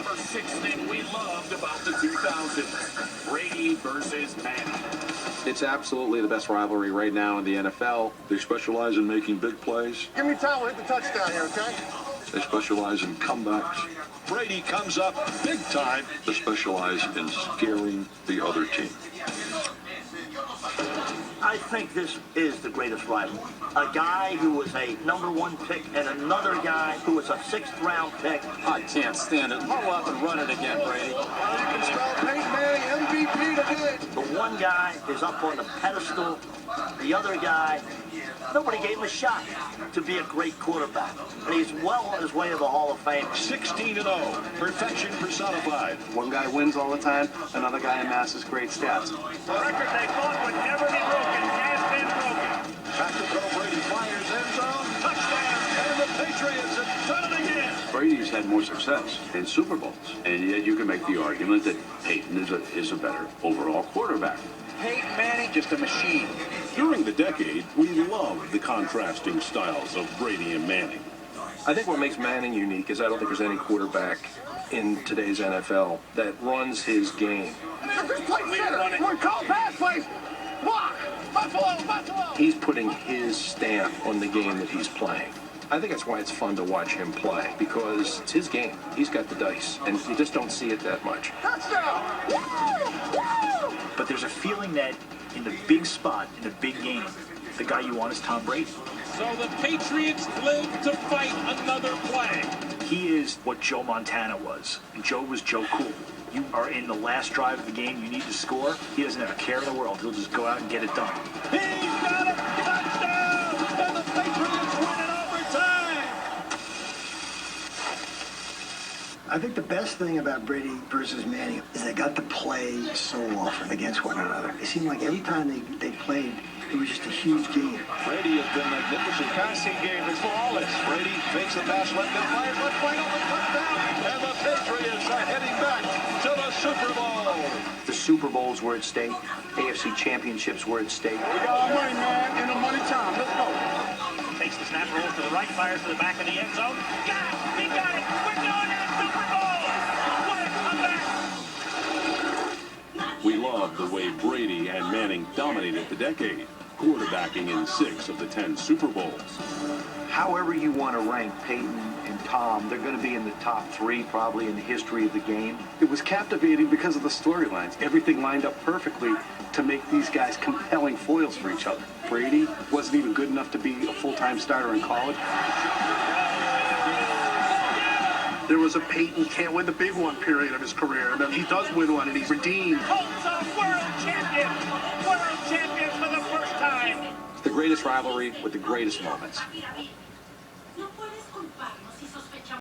number 6 thing we loved about the 2000s. Brady versus Manning. It's absolutely the best rivalry right now in the NFL. They specialize in making big plays. Give me time, we'll hit the touchdown here, okay? They specialize in comebacks. Brady comes up big time. They specialize in scaring the other team. I think this is the greatest rivalry. A guy who was a #1 pick and another guy who was a 6th-round pick. I can't stand it. Huddle up and run it again, Brady. You can spell Peyton Manning MVP today. The one guy is up on the pedestal. The other guy, nobody gave him a shot to be a great quarterback. And he's well on his way to the Hall of Fame. 16-0, perfection personified. One guy wins all the time, another guy amasses great stats. The record they thought would never be broken has been broken. Back to throw, Brady fires, end zone, touchdown, and the Patriots have done it again. Brady's had more success in Super Bowls, and yet you can make the argument that Peyton is a better overall quarterback. Peyton Manning, just a machine. During the decade, we loved the contrasting styles of Brady and Manning. I think what makes Manning unique is I don't think there's any quarterback in today's NFL that runs his game. Just play center. One call pass, please. Block. Buffalo. He's putting his stamp on the game that he's playing. I think that's why it's fun to watch him play, because it's his game. He's got the dice, and you just don't see it that much. Touchdown. Woo! But there's a feeling that in the big spot, in the big game, the guy you want is Tom Brady. So the Patriots live to fight another play. He is what Joe Montana was. And Joe was Joe Cool. You are in the last drive of the game, you need to score. He doesn't have a care in the world. He'll just go out and get it done. He's got it! Touchdown! And the Patriots win in overtime! I think the best thing about Brady versus Manning is they got to play so often against one another. It seemed like every time they played, it was just a huge game. Brady has been magnificent. Passing game is flawless. Brady fakes the pass, left and fires, left wing over touchdown. And the Patriots are heading back to the Super Bowl. The Super Bowls were at stake. AFC championships were at stake. We got money, man, in the money time. Let's go. Takes the snap, rolls to the right, fires to the back of the end zone. Got it! He got it! We're going to the Super Bowl! What a comeback! We loved the way Brady and Manning dominated the decade, quarterbacking in 6 of the 10 Super Bowls. However you want to rank Peyton and Tom, they're going to be in the top 3 probably in the history of the game. It was captivating because of the storylines. Everything lined up perfectly to make these guys compelling foils for each other. Brady wasn't even good enough to be a full-time starter in college. There was a Peyton can't win the big one period of his career, and then he does win one, and he's redeemed. Colts are world champions! World champions for the first time! It's the greatest rivalry with the greatest moments.